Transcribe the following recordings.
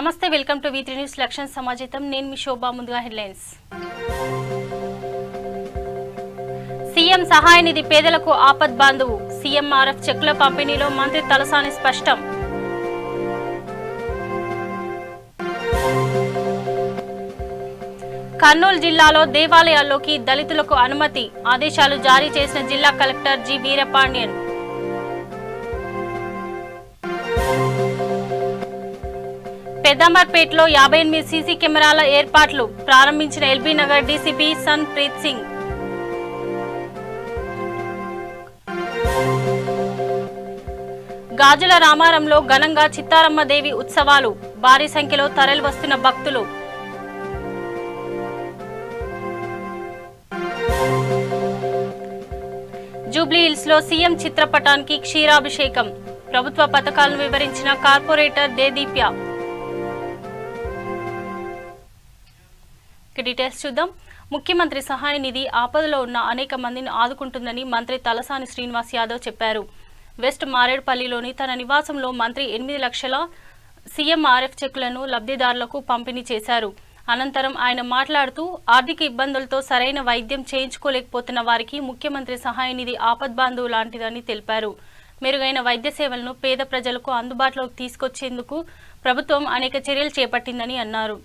నమస్తే, welcome to V3 news లక్ష్యం సమాజితం. నేను మీ శోభా. ముందుగా హెడ్లైన్స్. సీఎం సహాయ నిధి పేదలకు ఆపద్ బాంధవు. సీఎంఆర్ఎఫ్ చెక్కుల పంపిణీలో మంత్రి తలసాని స్పష్టం. కర్నూలు జిల్లాలో దేవాలయాల్లోకి దళితులకు అనుమతి ఆదేశాలు జారీ చేసిన జిల్లా కలెక్టర్ జి వీరపాండ్యన్. పెద్దాంబర్పేటలో 58 సీసీ కెమెరాల ఏర్పాట్లు ప్రారంభించిన LB Nagar DCP Sunpreet Singh. గాజుల రామారంలో ఘనంగా చిత్తారమ్మ దేవి ఉత్సవాలు భారీ సంఖ్యలో తరలివస్తున్న భక్తులు. జూబ్లీహిల్స్ లో సీఎం చిత్రపటానికి క్షీరాభిషేకం ప్రభుత్వ పథకాలను వివరించిన కార్పొరేటర్ దేదీప్య. డీటెయిల్స్ చూద్దాం. ముఖ్యమంత్రి సహాయ నిధి ఆపదలో ఉన్న అనేక మందిని ఆదుకుంటుందని మంత్రి తలసాని శ్రీనివాస్ యాదవ్ చెప్పారు. వెస్ట్ మారేడుపల్లిలోని తన నివాసంలో మంత్రి 8 లక్షల సీఎంఆర్ఎఫ్ చెక్కులను లబ్ధిదారులకు పంపిణీ చేశారు. అనంతరం ఆయన మాట్లాడుతూ ఆర్థిక ఇబ్బందులతో సరైన వైద్యం చేయించుకోలేకపోతున్న వారికి ముఖ్యమంత్రి సహాయ నిధి ఆపద్బాంధువు లాంటిదని తెలిపారు. మెరుగైన వైద్య సేవలను పేద ప్రజలకు అందుబాటులోకి తీసుకొచ్చేందుకు ప్రభుత్వం అనేక చర్యలు చేపట్టిందని అన్నారు.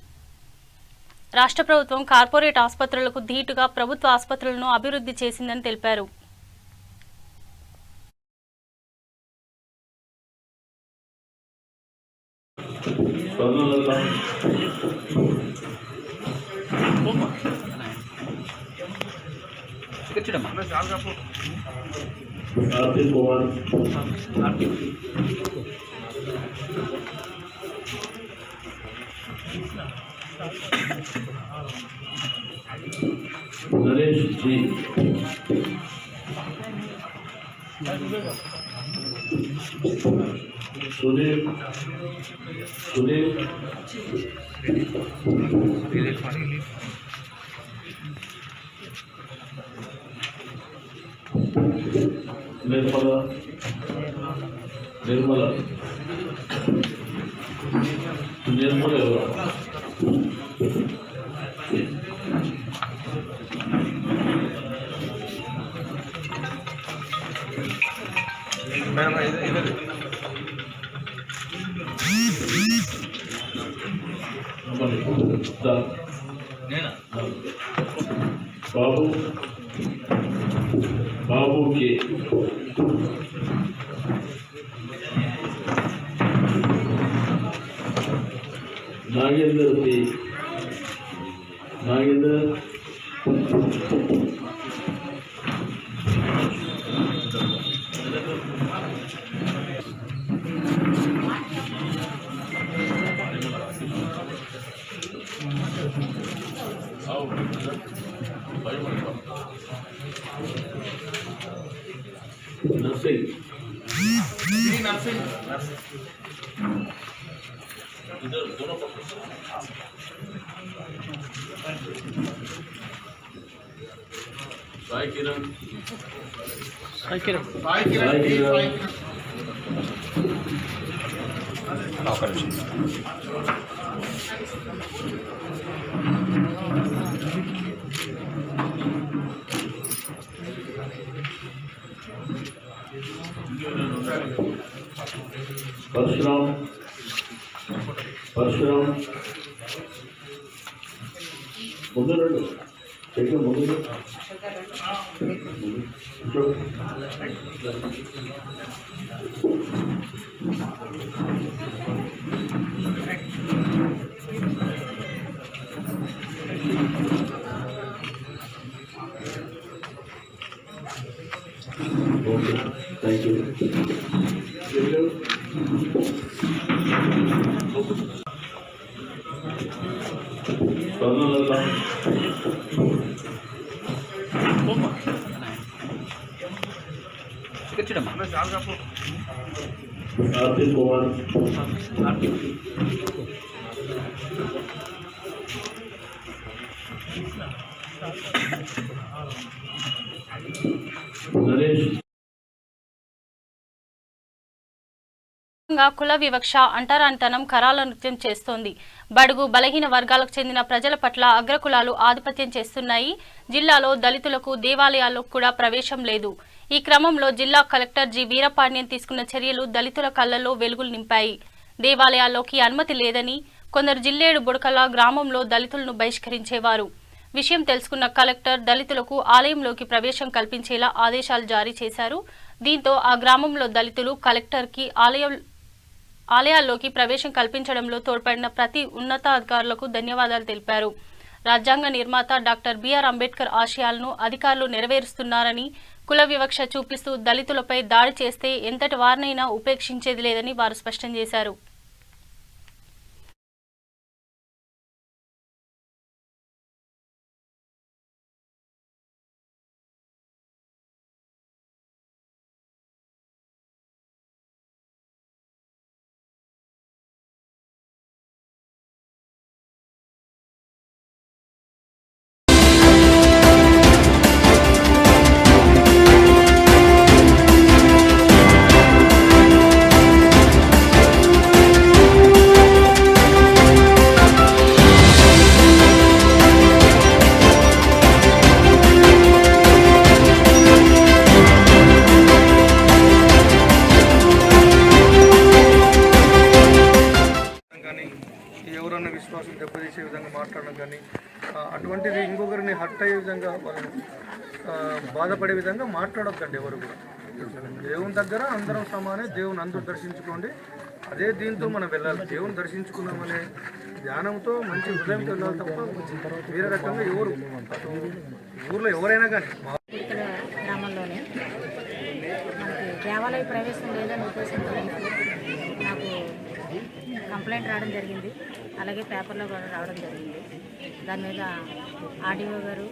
రాష్ట్ర ప్రభుత్వం కార్పొరేట్ ఆసుపత్రులకు ధీటుగా ప్రభుత్వ ఆసుపత్రులను అభివృద్ధి చేసిందని తెలిపారు. नरेश जी सुनील निर्मला बाबू बाबू के नागेंद्र के नागेंद्र नर्सिंग इधर दोनों साई किरण परशुराम मुद्दू थैंक यू. आरती कुमार नरेश వ్యాప్తంగా కుల వివక్ష అంటరానితనం కరాల నృత్యం చేస్తోంది. బడుగు బలహీన వర్గాలకు చెందిన ప్రజల పట్ల అగ్రకులాలు ఆధిపత్యం చేస్తున్నాయి. జిల్లాలో దళితులకు దేవాలయాల్లో కూడా ప్రవేశం లేదు. ఈ క్రమంలో జిల్లా కలెక్టర్ జి వీరపాండ్యన్ తీసుకున్న చర్యలు దళితుల కళ్లలో వెలుగులు నింపాయి. దేవాలయాల్లోకి అనుమతి లేదని కొందరు జిల్లేడు బుడకల గ్రామంలో దళితులను బహిష్కరించేవారు. విషయం తెలుసుకున్న కలెక్టర్ దళితులకు ఆలయంలోకి ప్రవేశం కల్పించేలా ఆదేశాలు జారీ చేశారు. దీంతో ఆ గ్రామంలో దళితులు కలెక్టర్కి ఆలయాల్లోకి ప్రవేశం కల్పించడంలో తోడ్పడిన ప్రతి ఉన్నతాధికారులకు ధన్యవాదాలు తెలిపారు. రాజ్యాంగ నిర్మాత డాక్టర్ బిఆర్ అంబేద్కర్ ఆశయాలను అధికారులు నెరవేరుస్తున్నారని, కుల వివక్ష చూపిస్తూ దళితులపై దాడి చేస్తే ఎంతటి వారినైనా ఉపేక్షించేది లేదని వారు స్పష్టం చేశారు. ఎవరన్నా విశ్వాసం దెబ్బతీసే విధంగా మాట్లాడడం కానీ అటువంటిది ఇంకొకరిని హర్ట్ అయ్యే విధంగా వాళ్ళని బాధపడే విధంగా మాట్లాడొద్దండి ఎవరు కూడా. దేవుని దగ్గర అందరం సమానే, దేవుని అందరూ దర్శించుకోండి. అదే దీంతో మనం వెళ్ళాలి. దేవుని దర్శించుకున్నామనే ధ్యానంతో మంచి హృదయంతో వెళ్ళాలి తప్ప వేరే రకంగా ఎవరు ఊర్లో ఎవరైనా కానీ గ్రామంలోనే మనకి దేవాలయ ప్రవేశం లేదని ఉద్దేశంతో నాకు కంప్లైంట్ రావడం జరిగింది. అలాగే పేపర్లో కూడా రావడం జరిగింది. దాని మీద ఆర్డీఓ గారు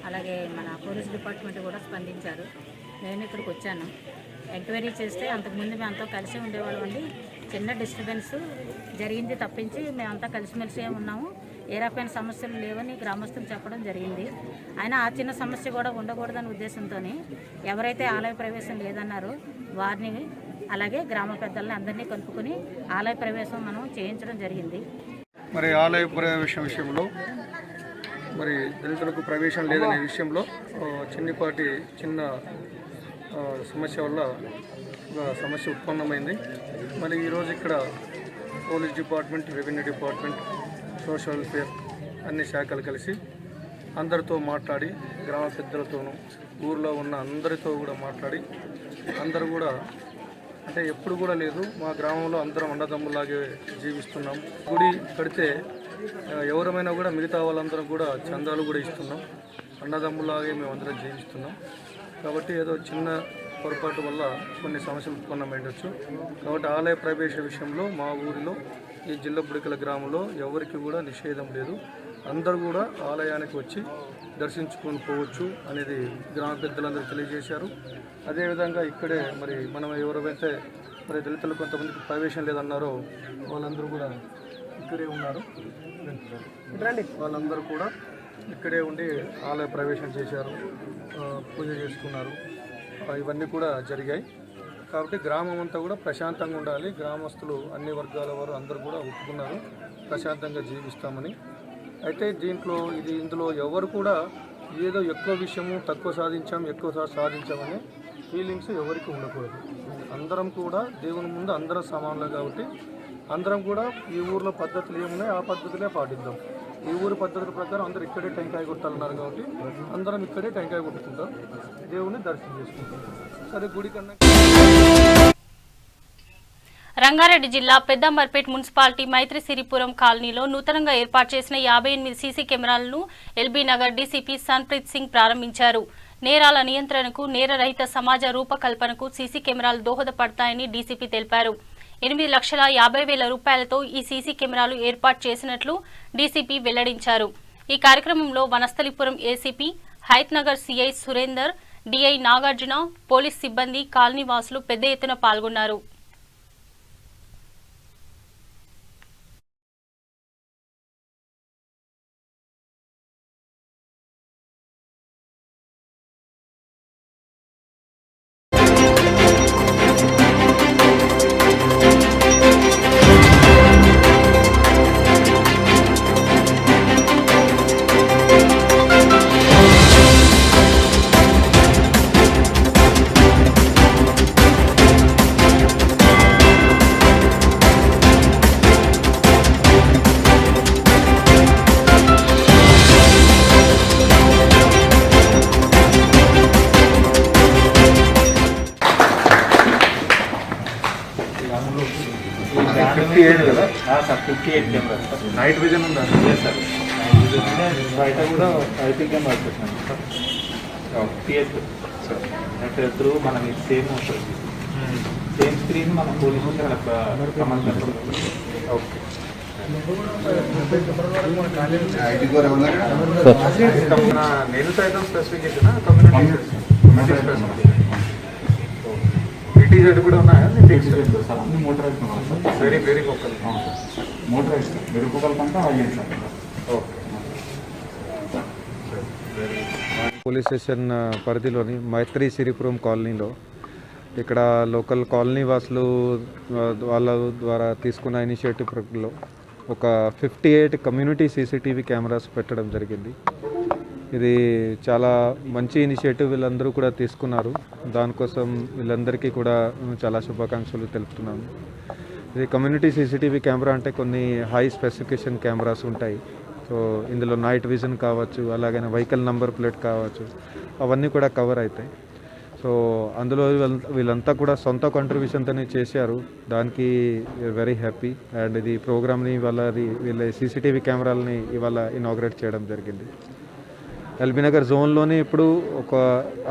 అలాగే మన పోలీస్ డిపార్ట్మెంట్ కూడా స్పందించారు. నేను ఇక్కడికి వచ్చాను. ఎంక్వైరీ చేస్తే అంతకుముందు మేమంతా కలిసి ఉండేవాళ్ళం అండి. చిన్న డిస్టర్బెన్స్ జరిగింది తప్పించి మేమంతా కలిసిమెలిసి ఉన్నాము. ఏ రకమైన సమస్యలు లేవని గ్రామస్తులు చెప్పడం జరిగింది. అయినా ఆ చిన్న సమస్య కూడా ఉండకూడదనే ఉద్దేశంతో ఎవరైతే ఆలయ ప్రవేశం లేదన్నారో వారిని అలాగే గ్రామ పెద్దల్ని అందరినీ కలుపుకొని ఆలయ ప్రవేశం మనం చేయించడం జరిగింది. మరి ఆలయ ప్రవేశం విషయంలో మరి దళితులకు ప్రవేశం లేదనే విషయంలో చిన్న సమస్య వల్ల ఒక సమస్య ఉత్పన్నమైంది. మరి ఈరోజు ఇక్కడ police department, revenue department, social welfare అన్ని శాఖలు కలిసి అందరితో మాట్లాడి, గ్రామ పెద్దలతోనూ ఊర్లో ఉన్న అందరితో కూడా మాట్లాడి, అందరూ కూడా అంటే ఎప్పుడు కూడా లేదు, మా గ్రామంలో అందరం అన్నదమ్ములాగే జీవిస్తున్నాం. గుడి కడితే ఎవరమైనా కూడా మిగతా వాళ్ళందరం కూడా చందాలు కూడా ఇస్తున్నాం. అన్నదమ్ములాగే మేము అందరం జీవిస్తున్నాం. కాబట్టి ఏదో చిన్న పొరపాటు వల్ల కొన్ని సమస్యలు ఉత్పన్నమైండొచ్చు. కాబట్టి ఆలయ ప్రవేశ విషయంలో మా ఊరిలో ఈ జిల్లా బుడికల గ్రామంలో ఎవరికి కూడా నిషేధం లేదు. అందరూ కూడా ఆలయానికి వచ్చి దర్శించుకొని పోవచ్చు అనేది గ్రామ పెద్దలందరూ తెలియజేశారు. అదేవిధంగా ఇక్కడే మరి మనం ఎవరైతే మరి దళితులు కొంతమందికి ప్రవేశం లేదన్నారో వాళ్ళందరూ కూడా ఇక్కడే ఉన్నారు. వాళ్ళందరూ కూడా ఇక్కడే ఉండి ఆలయ ప్రవేశం చేశారు, పూజ చేసుకున్నారు. ఇవన్నీ కూడా జరిగాయి. కాబట్టి గ్రామం అంతా కూడా ప్రశాంతంగా ఉండాలి. గ్రామస్తులు అన్ని వర్గాల వారు అందరూ కూడా ఒప్పుకున్నారు ప్రశాంతంగా జీవిస్తామని. అయితే ఇందులో ఎవరు కూడా ఏదో ఎక్కువ విషయము తక్కువ సాధించాం, ఎక్కువ సాధించామని ఫీలింగ్స్ ఎవరికి ఉండకూడదు. అందరం కూడా దేవుని ముందు అందరం సమానులు. కాబట్టి అందరం కూడా ఈ ఊర్లో పద్ధతులు ఏమున్నాయి ఆ పద్ధతులే పాటిద్దాం. ఈ ఊరి పద్ధతుల ప్రకారం అందరూ ఇక్కడే టెంకాయ కొట్టాలన్నారు. కాబట్టి అందరం ఇక్కడే టెంకాయ కొట్టుకుంటాం, దేవుని దర్శనం చేసుకుంటాం. సరే, గుడి కన్నా రంగారెడ్డి జిల్లా పెద్దంబర్పేట్ మున్సిపాలిటీ మైత్రి సిరిపురం కాలనీలో నూతనంగా ఏర్పాటు చేసిన 58 సీసీ కెమెరాలను ఎల్బీ నగర్ డీసీపీ సన్ప్రీత్ సింగ్ ప్రారంభించారు. నేరాల నియంత్రణకు, నేరరహిత సమాజ రూపకల్పనకు సీసీ కెమెరాలు దోహదపడతాయని డీసీపీ తెలిపారు. 8,50,000 రూపాయలతో ఈ సీసీ కెమెరాలు ఏర్పాటు చేసినట్లు డీసీపీ వెల్లడించారు. ఈ కార్యక్రమంలో Vanasthalipuram ACP, Hayath Nagar CI Surender, DI Nagarjuna, police సిబ్బంది, కాలనీ వాసులు పెద్ద ఎత్తున పాల్గొన్నారు. 58 కదా sir 58 cameras sir. Night vision ఉందా ఎస్ సార్. బయట కూడా ఐపీ కెమెరాస్ పెట్టినాం sir. PS sir. Net through మనం సేమ్ ఉంటుంది. సేమ్ స్క్రీన్ మనం పోలీసు సంబంధించిన. ఓకే నేను సైతం స్పెసిఫికేషన్ కమ్యూనిటీ ఈటీజెడ్ కూడా ఉన్నాయా? సార్ అన్ని మోటరైజ్ సార్. వెరీ వెరీ గొప్ప. Motorize sir. మెరుగుకోగలకంటే అయ్యాయి సార్. ఓకే పోలీస్ స్టేషన్ పరిధిలోని మైత్రి సిరిపురం కాలనీలో ఇక్కడ లోకల్ కాలనీ వాసులు వాళ్ళ ద్వారా తీసుకున్న ఇనిషియేటివ్లో ఒక 58 కమ్యూనిటీ సీసీటీవీ కెమెరాస్ పెట్టడం జరిగింది. ఇది చాలా మంచి ఇనిషియేటివ్ వీళ్ళందరూ కూడా తీసుకున్నారు. దానికోసం వీళ్ళందరికీ కూడా చాలా శుభాకాంక్షలు తెలుపుతున్నాను. ఇది కమ్యూనిటీ సీసీటీవీ కెమెరా అంటే కొన్ని హై స్పెసిఫికేషన్ కెమెరాస్ ఉంటాయి. సో ఇందులో నైట్ విజన్ కావచ్చు, అలాగే వెహికల్ నంబర్ ప్లేట్ కావచ్చు, అవన్నీ కూడా కవర్ అవుతాయి. సో అందులో వీళ్ళంతా కూడా సొంత కాంట్రిబ్యూషన్తోనే చేశారు. దానికి వెరీ హ్యాపీ. అండ్ ఇది ప్రోగ్రామ్ని వీళ్ళ సీసీటీవీ కెమెరాలని ఇవాళ ఇనాగ్రేట్ చేయడం జరిగింది. ఎల్బీనగర్ జోన్లోనే ఇప్పుడు ఒక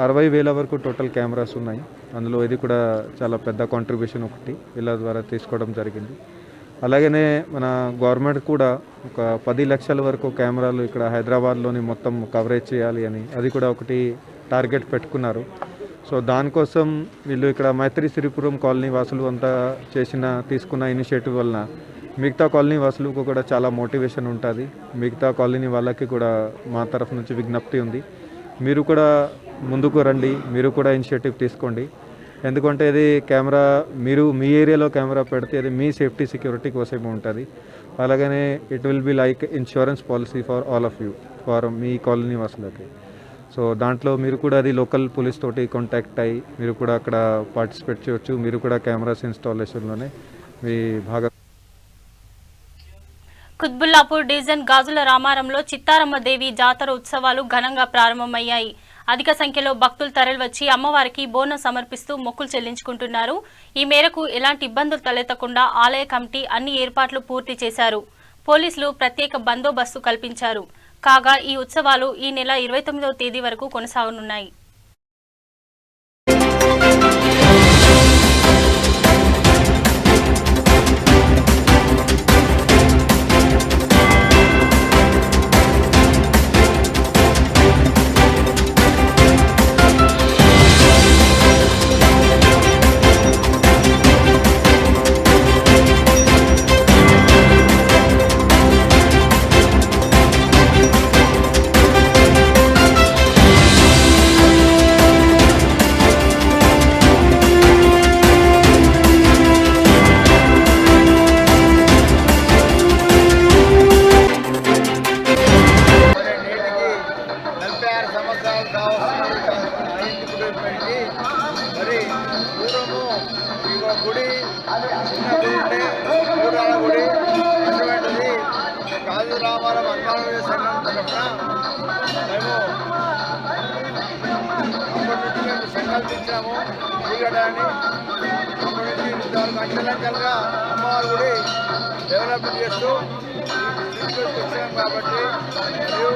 60,000 వరకు టోటల్ కెమెరాస్ ఉన్నాయి. అందులో ఇది కూడా చాలా పెద్ద కాంట్రిబ్యూషన్ ఒకటి వీళ్ళ ద్వారా తీసుకోవడం జరిగింది. అలాగనే మన గవర్నమెంట్ కూడా ఒక 10 లక్షల వరకు కెమెరాలు ఇక్కడ హైదరాబాద్లోని మొత్తం కవరేజ్ చేయాలి అని అది కూడా ఒకటి టార్గెట్ పెట్టుకున్నారు. సో దానికోసం వీళ్ళు ఇక్కడ మైత్రి సిరిపురం కాలనీ వాసులు అంతా తీసుకున్న ఇనిషియేటివ్ వలన మిగతా కాలనీ వాసులకు కూడా చాలా మోటివేషన్ ఉంటుంది. మిగతా కాలనీ వాళ్ళకి కూడా మా తరఫు నుంచి విజ్ఞప్తి ఉంది, మీరు కూడా ముందుకు రండి, మీరు కూడా ఇనిషియేటివ్ తీసుకోండి. ఎందుకంటే ఇది కెమెరా మీరు మీ ఏరియాలో కెమెరా పెడితే అది మీ సేఫ్టీ సెక్యూరిటీ కోసమే ఉంటుంది. అలాగనే it will be like insurance policy for all of you, for మీ కాలనీ వాసులకి. సో దాంట్లో మీరు కూడా అది లోకల్ పోలీస్ తోటి కాంటాక్ట్ అయ్యి మీరు కూడా అక్కడ పార్టిసిపేట్ చేయవచ్చు. మీరు కూడా కెమెరాస్ ఇన్స్టాలేషన్లోనే మీ భాగం. కుత్బుల్లాపూర్ డివిజన్ గాజుల రామారంలో చిత్తారమ్మ దేవి జాతర ఉత్సవాలు ఘనంగా ప్రారంభమయ్యాయి. అధిక సంఖ్యలో భక్తులు తరలివచ్చి అమ్మవారికి బోనం సమర్పిస్తూ మొక్కులు చెల్లించుకుంటున్నారు. ఈ మేరకు ఎలాంటి ఇబ్బందులు తలెత్తకుండా ఆలయ కమిటీ అన్ని ఏర్పాట్లు పూర్తి చేశారు. పోలీసులు ప్రత్యేక బందోబస్తు కల్పించారు. కాగా ఈ ఉత్సవాలు ఈ నెల 29వ తేదీ వరకు కొనసాగనున్నాయి. గుడి చిన్న గుడి ఉంటే ఊరాల గుడి అటువంటిది గాజు రామారం అన్నాడు సంఘం తరఫున మేము అప్పటి నుంచి మేము సంకల్పించాము దిగడాన్ని. అప్పటి నుంచి 4 అంచెలంచెలుగా అమ్మవారి గుడి డెవలప్మెంట్ చేస్తూ తీసుకొచ్చాం కాబట్టి మరియు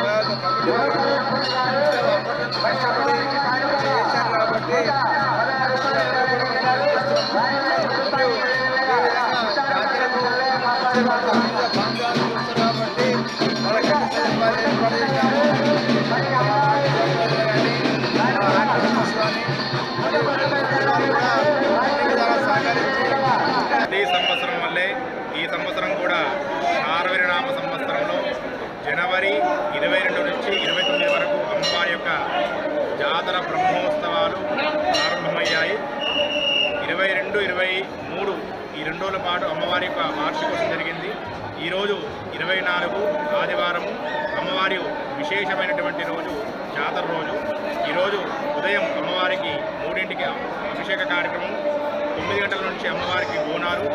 మా యొక్క కమిటీ అప్పటి నుంచి కష్టపడి చేశారు కాబట్టి కాబట్టి ప్రతి సంవత్సరం వల్లే ఈ సంవత్సరం కూడా శార్వరినామ సంవత్సరంలో జనవరి 22 నుంచి 29 వరకు అమ్మవారి యొక్క జాతర బ్రహ్మోత్సవాలు ప్రారంభమయ్యాయి. 22, 23 ఈ 2 రోజుల పాటు అమ్మవారి యొక్క వార్షికోత్సవం జరిగింది. ఈరోజు 24 ఆదివారము అమ్మవారి విశేషమైనటువంటి రోజు, జాతర రోజు. ఈరోజు ఉదయం అమ్మవారికి 3ంటికి అభిషేక కార్యక్రమం, 9 గంటల నుంచి అమ్మవారికి బోనాలు,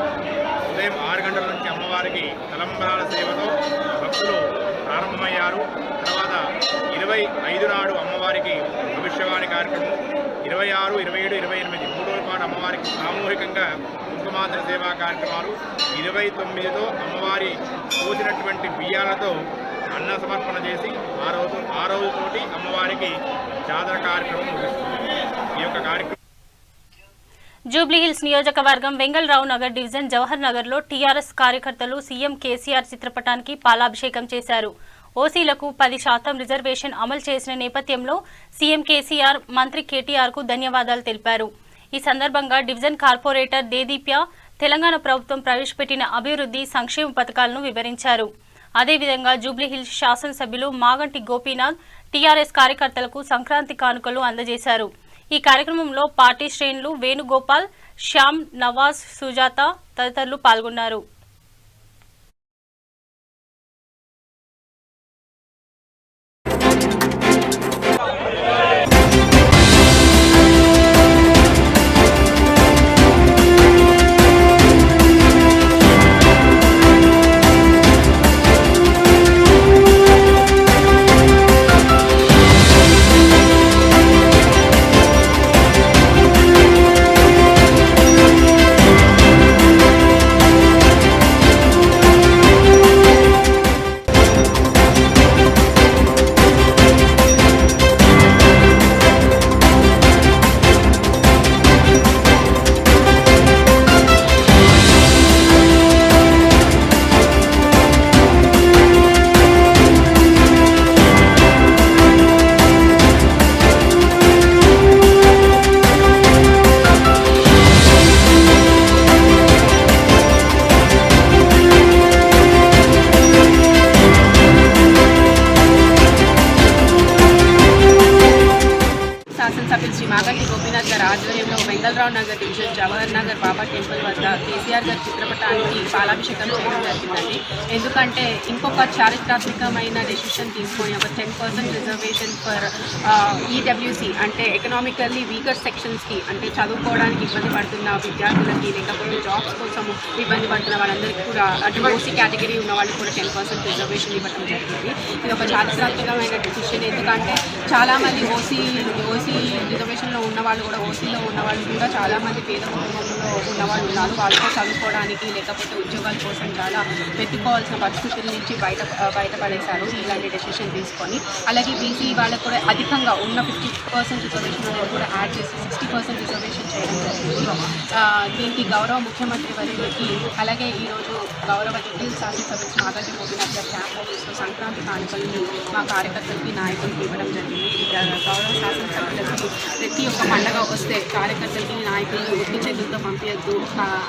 ఉదయం 6 గంటల నుంచి అమ్మవారికి తలంబరాల సేవతో భక్తులు ప్రారంభమయ్యారు. తర్వాత 25 నాడు అమ్మవారికి అభిషేకాని కార్యక్రమం, 26, 27, 28 3 రోజుల పాటు అమ్మవారికి సామూహికంగా కుంకుమార్చన సేవా కార్యక్రమాలు 29తో అమ్మవారి పోసినటువంటి బియ్యాలతో అన్న సమర్పణ చేసి ఆ రోజుతోటి అమ్మవారికి జాతర కార్యక్రమం ముగిస్తుంది. ఈ యొక్క కార్యక్రమం జూబ్లీహిల్స్ నియోజకవర్గం వెంగళరావు నగర్ డివిజన్ జవహర్ నగర్ లో టీఆర్ఎస్ కార్యకర్తలు సీఎం కేసీఆర్ చిత్రపటానికి పాలాభిషేకం చేశారు. ఓసీలకు 10% రిజర్వేషన్ అమలు చేసిన నేపథ్యంలో సీఎం కేసీఆర్ మంత్రి కేటీఆర్ కు ధన్యవాదాలు తెలిపారు. ఈ సందర్భంగా డివిజన్ కార్పొరేటర్ దేదీప్య తెలంగాణ ప్రభుత్వం ప్రవేశపెట్టిన అభివృద్ధి సంక్షేమ పథకాలను వివరించారు. అదేవిధంగా జూబ్లీహిల్స్ శాసనసభ్యులు మాగంటి గోపీనాథ్ టీఆర్ఎస్ కార్యకర్తలకు సంక్రాంతి కానుకలు అందజేశారు. ఈ కార్యక్రమంలో పార్టీ శ్రేణులు వేణుగోపాల్, శ్యామ్, నవాజ్, సుజాత తదితరులు పాల్గొన్నారు. శాసనసభ్యులు శ్రీ మాగంటి గోపీనాథ్ గారి ఆధ్వర్యంలో వెంగళరావు నగర్ డివిజన్ జవహర్ నగర్ బాబా టెంపుల్ వద్ద కేసీఆర్ గారి చిత్రపటానికి పాలాభిషేకం చేయడం జరిగిందండి. ఎందుకంటే ఇంకొక చారిత్రాత్మకమైన డెసిషన్ తీసుకొని ఒక 10% రిజర్వేషన్ ఫర్ ఈడబ్ల్యూసీ అంటే ఎకనామికల్లీ వీకర్ సెక్షన్స్కి అంటే చదువుకోవడానికి ఇబ్బంది పడుతున్న విద్యార్థులకి లేకపోతే జాబ్స్ కోసం ఇబ్బంది పడుతున్న వాళ్ళందరికీ కూడా అంటే ఓసీ కేటగిరీ ఉన్న వాళ్ళకి కూడా 10% రిజర్వేషన్ ఇవ్వడం జరిగింది. ఇది ఒక చారిత్రాత్మకమైన డెసిషన్. ఎందుకంటే చాలామంది ఓసీ రిజర్వేషన్లో ఉన్నవాళ్ళు కూడా ఓసీలో ఉన్నవాళ్ళు కూడా చాలామంది పేద కుటుంబంలో ఉన్నవాళ్ళు ఉన్నారు. వాళ్ళతో చదువుకోవడానికి లేకపోతే ఉద్యోగాల కోసం చాలా వెతుక్కోవాల్సిన పరిస్థితుల నుంచి బయటపడేశారు ఇలాంటి డెసిషన్ తీసుకొని. అలాగే బీసీ వాళ్ళకు కూడా అధికంగా ఉన్న 50% రిజర్వేషన్ కూడా యాడ్ చేసి 60% రిజర్వేషన్ చేయడం జరిగింది. దీనికి గౌరవ ముఖ్యమంత్రి వర్యులకి అలాగే ఈరోజు గౌరవ జూబ్లీహిల్స్ శాసనసభ్యులు మాగంటి గోపీనాథ్ గారి క్యాంప్ ఆఫీస్లో సంక్రాంతి కానుకల్ని మా కార్యకర్తలకి నాయకులకి ఇవ్వడం జరిగింది. గౌరవ శాసనసభ్యులకి ప్రతి ఒక్క పండగ వస్తే కార్యకర్తలకి నాయకులు ఒత్తి చేతులతో పంపించద్దు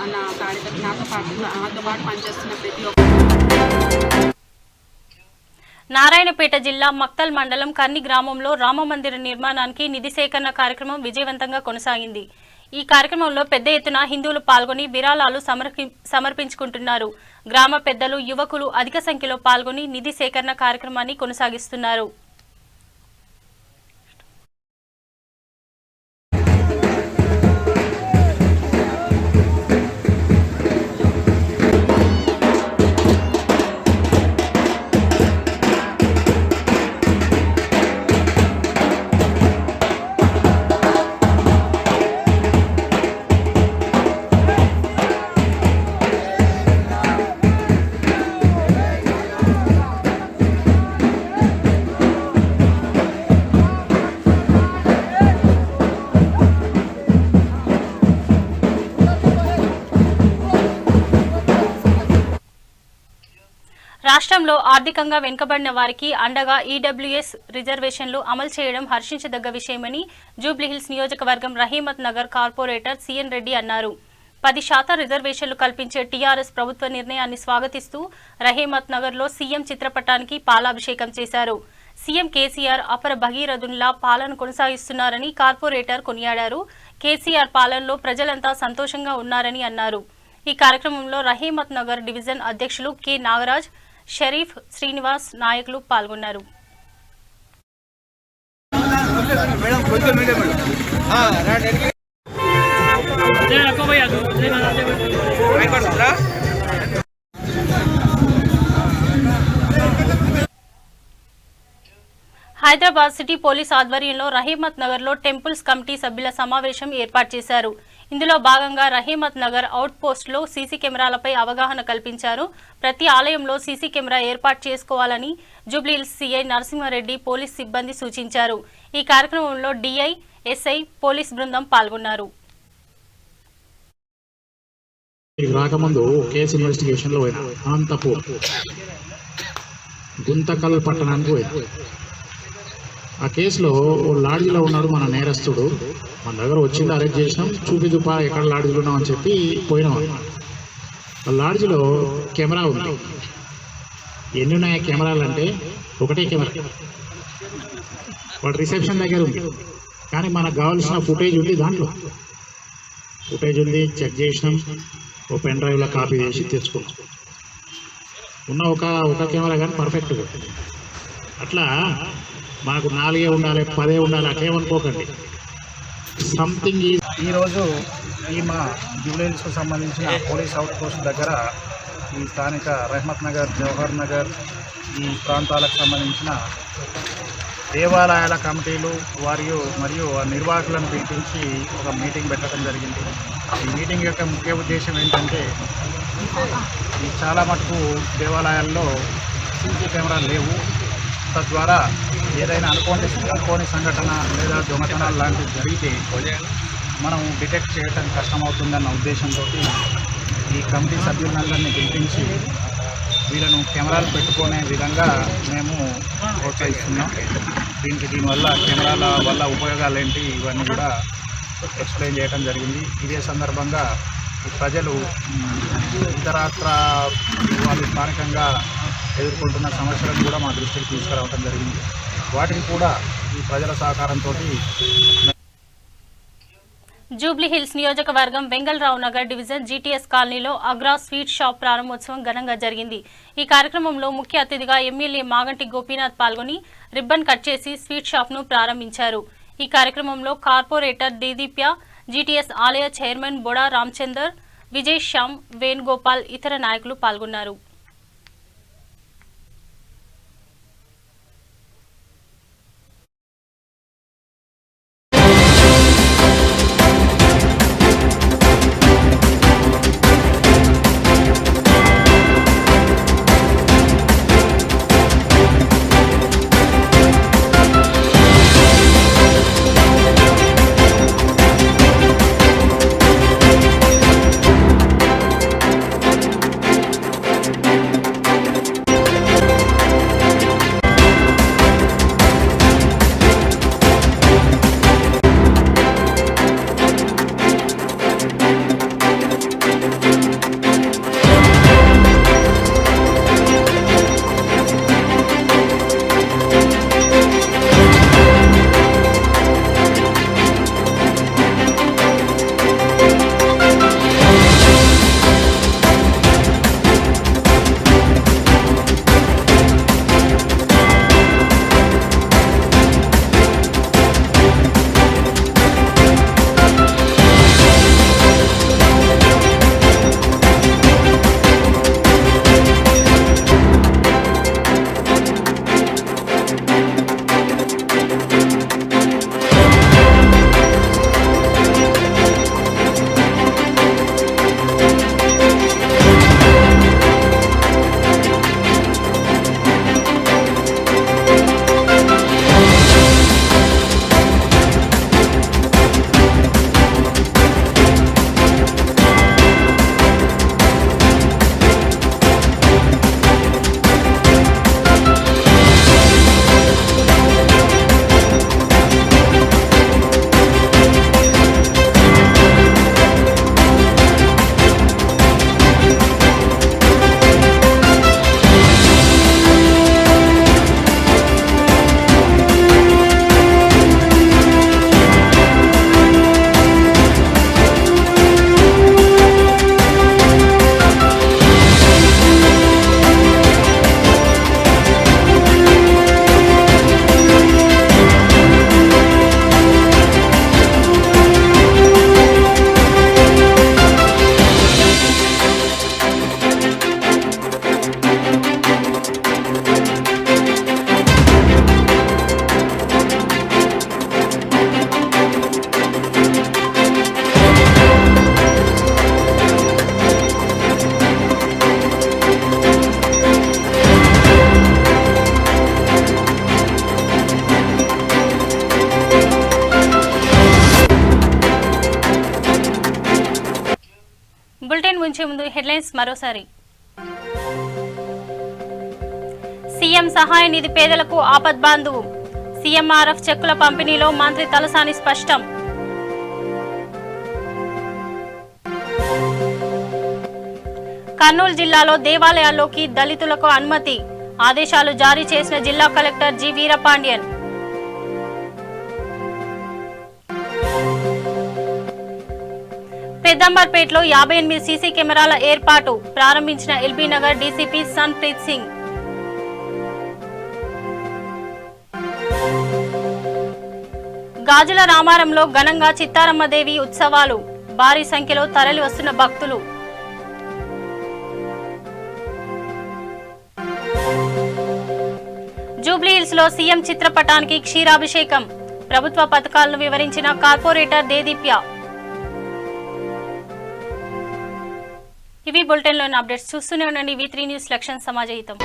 అన్న కార్యకర్త నాతో పాటు పనిచేస్తున్న ప్రతి ఒక్క నారాయణపేట జిల్లా మక్తల్ మండలం కర్ని గ్రామంలో రామమందిర నిర్మాణానికి నిధి సేకరణ కార్యక్రమం విజయవంతంగా కొనసాగింది. ఈ కార్యక్రమంలో పెద్ద ఎత్తున హిందువులు పాల్గొని విరాళాలు సమర్పించుకుంటున్నారు. గ్రామ పెద్దలు, యువకులు అధిక సంఖ్యలో పాల్గొని నిధి సేకరణ కార్యక్రమాన్ని కొనసాగిస్తున్నారు. రాష్ట్రంలో ఆర్థికంగా వెనుకబడిన వారికి అండగా ఈడబ్ల్యూఎస్ రిజర్వేషన్లు అమలు చేయడం హర్షించదగ్గ విషయమని జూబ్లీహిల్స్ నియోజకవర్గం రహీమత్ నగర్ కార్పొరేటర్ సిఎన్ రెడ్డి అన్నారు. 10% రిజర్వేషన్లు కల్పించే టీఆర్ఎస్ ప్రభుత్వ నిర్ణయాన్ని స్వాగతిస్తూ రహీమత్ నగర్లో సీఎం చిత్రపటానికి పాలాభిషేకం చేశారు. సీఎం కేసీఆర్ అపర భగీరథుల్లా పాలన కొనసాగిస్తున్నారని కార్పొరేటర్ కొనియాడారు. కేసీఆర్ పాలనలో ప్రజలంతా సంతోషంగా ఉన్నారని అన్నారు. ఈ కార్యక్రమంలో రహీమత్ నగర్ డివిజన్ అధ్యక్షులు కె నాగరాజ్, షరీఫ్, శ్రీనివాస్ నాయకులు పాల్గొన్నారు. హైదరాబాద్ సిటీ పోలీస్ ఆధ్వర్యంలో రహీమత్ నగర్లో టెంపుల్స్ కమిటీ సభ్యుల సమావేశం ఏర్పాటు చేశారు. ఇందులో భాగంగా రహీమత్ నగర్ అవుట్ పోస్ట్లో సీసీ కెమెరాలపై అవగాహన కల్పించారు. ప్రతి ఆలయంలో సీసీ కెమెరా ఏర్పాటు చేసుకోవాలని జూబ్లీహిల్స్ సీఐ నరసింహారెడ్డి పోలీస్ సిబ్బంది సూచించారు. ఈ కార్యక్రమంలో డీఐ, ఎస్ఐ, పోలీస్ బృందం పాల్గొన్నారు. రాకముందు కేసు ఇన్వెస్టిగేషన్లో పోయినా అనంతపూర్ గుంతకల్ పట్టణానికి పోయినా. ఆ కేసులో ఓ లాడ్జిలో ఉన్నాడు మన నేరస్తుడు. మన దగ్గర వచ్చింది, అరెస్ట్ చేసినాం, చూపిదుపా ఎక్కడ లాడ్జిలో ఉన్నామని చెప్పి పోయినాం. ఆ లాడ్జిలో కెమెరా ఉంది. ఎన్ని ఉన్నాయి కెమెరాలు అంటే ఒకటే కెమెరా, వాడు రిసెప్షన్ దగ్గర ఉంది. కానీ మనకు కావాల్సిన ఫుటేజ్ ఉంది, దాంట్లో ఫుటేజ్ ఉంది, చెక్ చేసినాం, ఓ పెన్ డ్రైవ్లో కాపీ చేసి తెచ్చుకున్నాం. ఉన్న ఒక కెమెరా కానీ పర్ఫెక్ట్గా. అట్లా మనకు 4 ఉండాలి, 10 ఉండాలి, అట్లేమనుకోకండి. సంథింగ్ ఈరోజు ఈ మా జూబ్లీహిల్స్కు సంబంధించిన పోలీస్ అవుట్ పోస్ట్ దగ్గర ఈ స్థానిక రహమత్ నగర్, జవహర్ నగర్ ఈ ప్రాంతాలకు సంబంధించిన దేవాలయాల కమిటీలు మరియు నిర్వాహకులను పిలిపించి ఒక మీటింగ్ పెట్టడం జరిగింది. ఈ మీటింగ్ యొక్క ముఖ్య ఉద్దేశం ఏంటంటే, ఈ చాలా మటుకు దేవాలయాల్లో సీసీ కెమెరాలు లేవు. తద్వారా ఏదైనా అనుకోని సంఘటన లేదా దొంగతనాలు లాంటివి జరిగితే మనం డిటెక్ట్ చేయడం కష్టమవుతుందన్న ఉద్దేశంతో ఈ కమిటీ సభ్యులందరినీ పిలిపించి వీళ్ళను కెమెరాలు పెట్టుకునే విధంగా మేము ప్రోత్సహిస్తున్నాం. దీనివల్ల కెమెరాల వల్ల ఉపయోగాలు ఏంటి ఇవన్నీ కూడా ఎక్స్ప్లెయిన్ చేయడం జరిగింది. ఇదే సందర్భంగా ప్రజలు ఇతరత్ర వాళ్ళు స్థానికంగా ఎదుర్కొంటున్న సమస్యలను కూడా మా దృష్టికి తీసుకురావడం జరిగింది. వాటిని కూడా ఈ ప్రజల సహకారంతో జూబ్లీహిల్స్ నియోజకవర్గం వెంగళరావు నగర్ డివిజన్ జీటీఎస్ కాలనీలో అగ్రా స్వీట్ షాప్ ప్రారంభోత్సవం ఘనంగా జరిగింది. ఈ కార్యక్రమంలో ముఖ్య అతిథిగా ఎమ్మెల్యే మాగంటి గోపీనాథ్ పాల్గొని రిబ్బన్ కట్ చేసి స్వీట్ షాప్ను ప్రారంభించారు. ఈ కార్యక్రమంలో కార్పొరేటర్ దేదీప్య, జీటీఎస్ ఆలయ చైర్మన్ బొడా రామచందర్, విజయ్ శ్యామ్, వేణుగోపాల్, ఇతర నాయకులు పాల్గొన్నారు. బులెటిన్ ముంచే ముందు హెడ్లైన్స్ మరోసారి. సీఎం సహాయ నిధి పేదలకు ఆపద్బాంధువు. సీఎంఆర్ఎఫ్ చెక్కుల పంపిణీలో మంత్రి తలసాని స్పష్టం. కర్నూలు జిల్లాలో దేవాలయాల్లోకి దళితులకు అనుమతి. ఆదేశాలు జారీ చేసిన జిల్లా కలెక్టర్ జి వీరపాండ్యన్. పెద్దంబర్పేటలో 58 సీసీ కెమెరాల ఏర్పాటు. ప్రారంభించిన ఎల్బీ నగర్ డీసీపీ సన్ప్రీత్ సింగ్. గాజుల రామారంలో ఘనంగా చిత్తారమ్మదేవి ఉత్సవాలు. భారీ సంఖ్యలో తరలి వస్తున్న భక్తులు. జూబ్లీహిల్స్ లో సీఎం చిత్రపటానికి క్షీరాభిషేకం. ప్రభుత్వ పథకాలను వివరించిన కార్పొరేటర్ దేదీప్య. ఇవి బులెటిన్లోని అప్డేట్స్. చూస్తూనే ఉండండి V3 న్యూస్ లక్ష్యం సమాజహితం.